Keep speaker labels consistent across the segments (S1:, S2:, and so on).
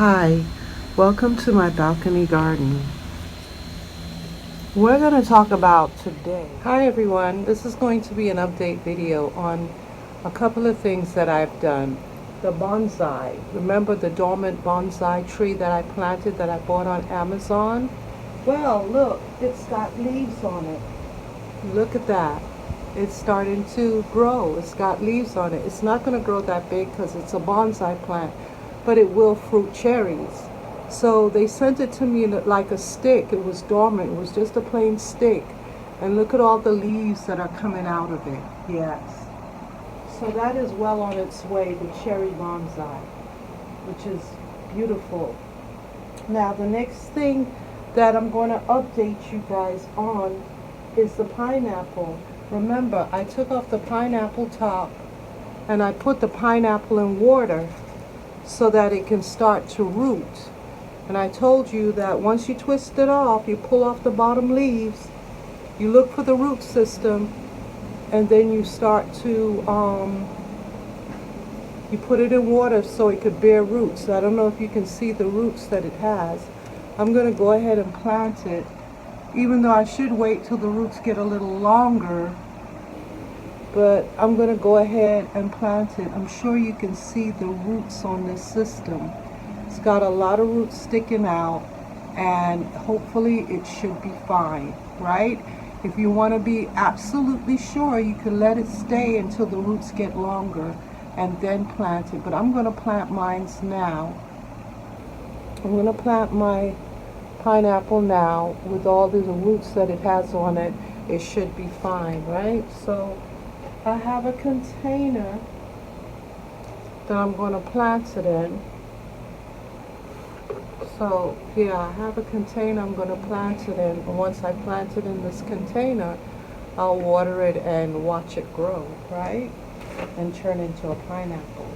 S1: Hi, welcome to my balcony garden. We're going to talk about today. Hi everyone, this is going to be an update video on a couple of things that I've done. The bonsai, remember the dormant bonsai tree that I planted that I bought on Amazon? Well, look, it's got leaves on it. Look at that. It's starting to grow. It's got leaves on it. It's not going to grow that big because it's a bonsai plant, but it will fruit cherries. So they sent it to me like a stick. It was dormant. It was just a plain stick. And look at all the leaves that are coming out of it. Yes. So that is well on its way, the cherry bonsai, which is beautiful. Now the next thing that I'm going to update you guys on is the pineapple. Remember, I took off the pineapple top and I put the pineapple in water so that it can start to root. And I told you that once you twist it off, you pull off the bottom leaves, you look for the root system, and then you start to, you put it in water so it could bear roots. I don't know if you can see the roots that it has. I'm going to go ahead and plant it, even though I should wait till the roots get a little longer. But I'm going to go ahead and plant it. I'm sure you can see the roots on this system. It's got a lot of roots sticking out, and hopefully it should be fine, right? If you want to be absolutely sure, you can let it stay until the roots get longer and then plant it. But I'm going to plant mine now. I'm going to plant my pineapple now with all the roots that it has on it. It should be fine, right? So I have a container that I'm going to plant it in. So yeah, I have a container I'm going to plant it in. And once I plant it in this container, I'll water it and watch it grow, right? And turn into a pineapple.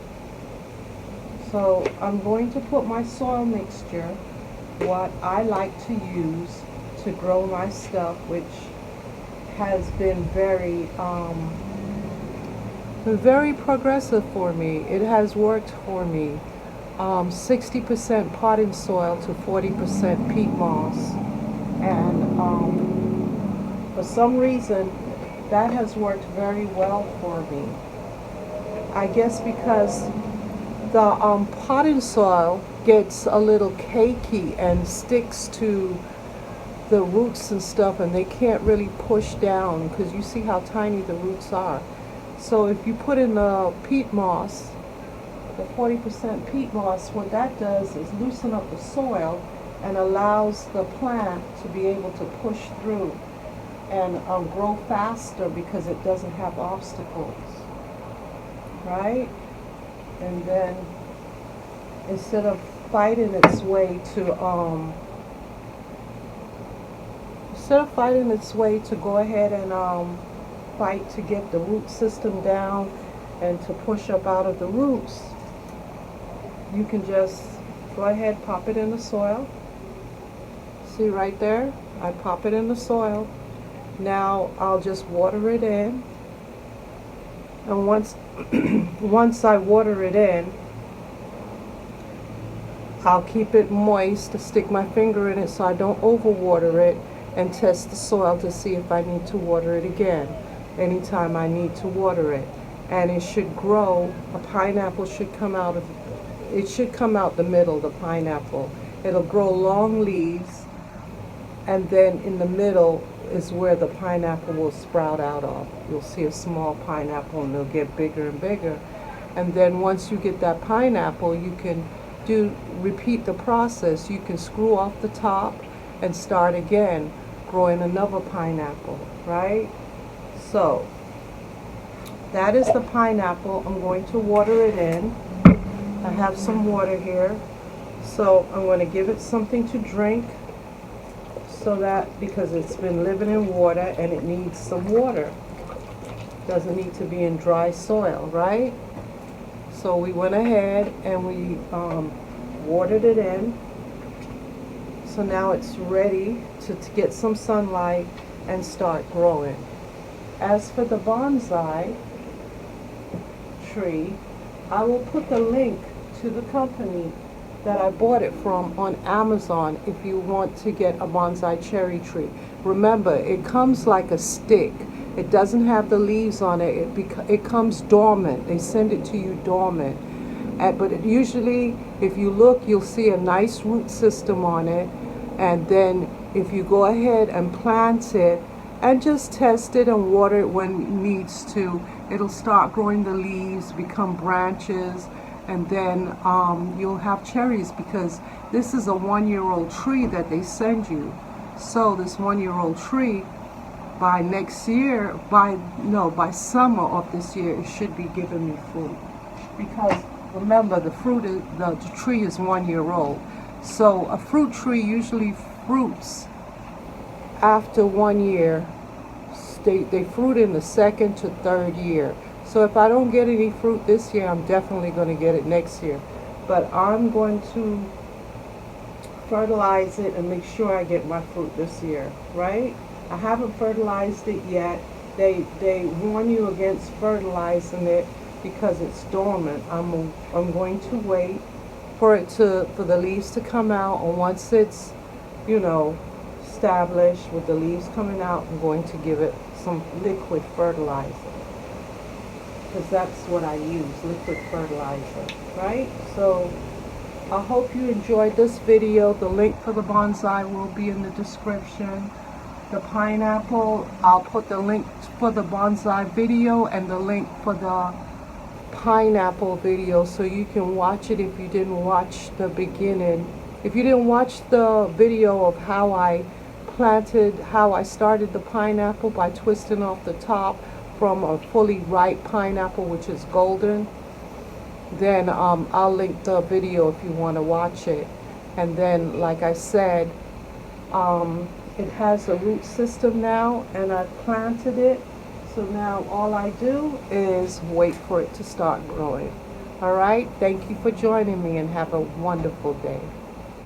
S1: So I'm going to put my soil mixture, what I like to use to grow my stuff, which has been very progressive for me. It has worked for me. 60% potting soil to 40% peat moss, and for some reason that has worked very well for me. I guess because the potting soil gets a little cakey and sticks to the roots and stuff, and they can't really push down because you see how tiny the roots are. So if you put in the peat moss, the 40% peat moss, what that does is loosen up the soil and allows the plant to be able to push through and grow faster because it doesn't have obstacles, right? And then instead of fighting its way to go ahead and fight to get the root system down and to push up out of the roots, you can just go ahead, pop it in the soil. See right there? I pop it in the soil. Now I'll just water it in. And once I water it in, I'll keep it moist to stick my finger in it so I don't overwater it, and test the soil to see if I need to water it again anytime I need to water it. And it should grow. A pineapple should come out of it. Should come out the middle, the pineapple. It'll grow long leaves, and then in the middle is where the pineapple will sprout out of. You'll see a small pineapple, and they'll get bigger and bigger. And then once you get that pineapple, you can repeat the process. You can screw off the top and start again growing another pineapple, right? So that is the pineapple. I'm going to water it in. I have some water here, so I'm going to give it something to drink, so that, because it's been living in water and it needs some water. Doesn't need to be in dry soil, right? So we went ahead and we watered it in. So now it's ready to get some sunlight and start growing. As for the bonsai tree, I will put the link to the company that I bought it from on Amazon if you want to get a bonsai cherry tree. Remember, it comes like a stick. It doesn't have the leaves on it. It comes dormant. They send it to you dormant. But usually, if you look, you'll see a nice root system on it. And then if you go ahead and plant it and just test it and water it when it needs to, it'll start growing the leaves, become branches, and then you'll have cherries, because this is a 1-year-old tree that they send you. So this 1-year-old tree, by next year, by summer of this year, it should be giving me fruit. Because remember, the tree is 1 year old. So a fruit tree usually fruits after 1 year. They fruit in the 2nd to 3rd year. So if I don't get any fruit this year, I'm definitely going to get it next year. But I'm going to fertilize it and make sure I get my fruit this year, right? I haven't fertilized it yet. They warn you against fertilizing it because it's dormant. I'm going to wait for the leaves to come out, and once it's, established with the leaves coming out, I'm going to give it some liquid fertilizer, because that's what I use, liquid fertilizer, right? So I hope you enjoyed this video. The link for the bonsai will be in the description. The pineapple, I'll put the link for the bonsai video and the link for the pineapple video, so you can watch it if you didn't watch the beginning. If you didn't watch the video of how I started the pineapple by twisting off the top from a fully ripe pineapple, which is golden, then I'll link the video if you want to watch it. And then, like I said, it has a root system now, and I've planted it. So now all I do is wait for it to start growing. All right? Thank you for joining me, and have a wonderful day.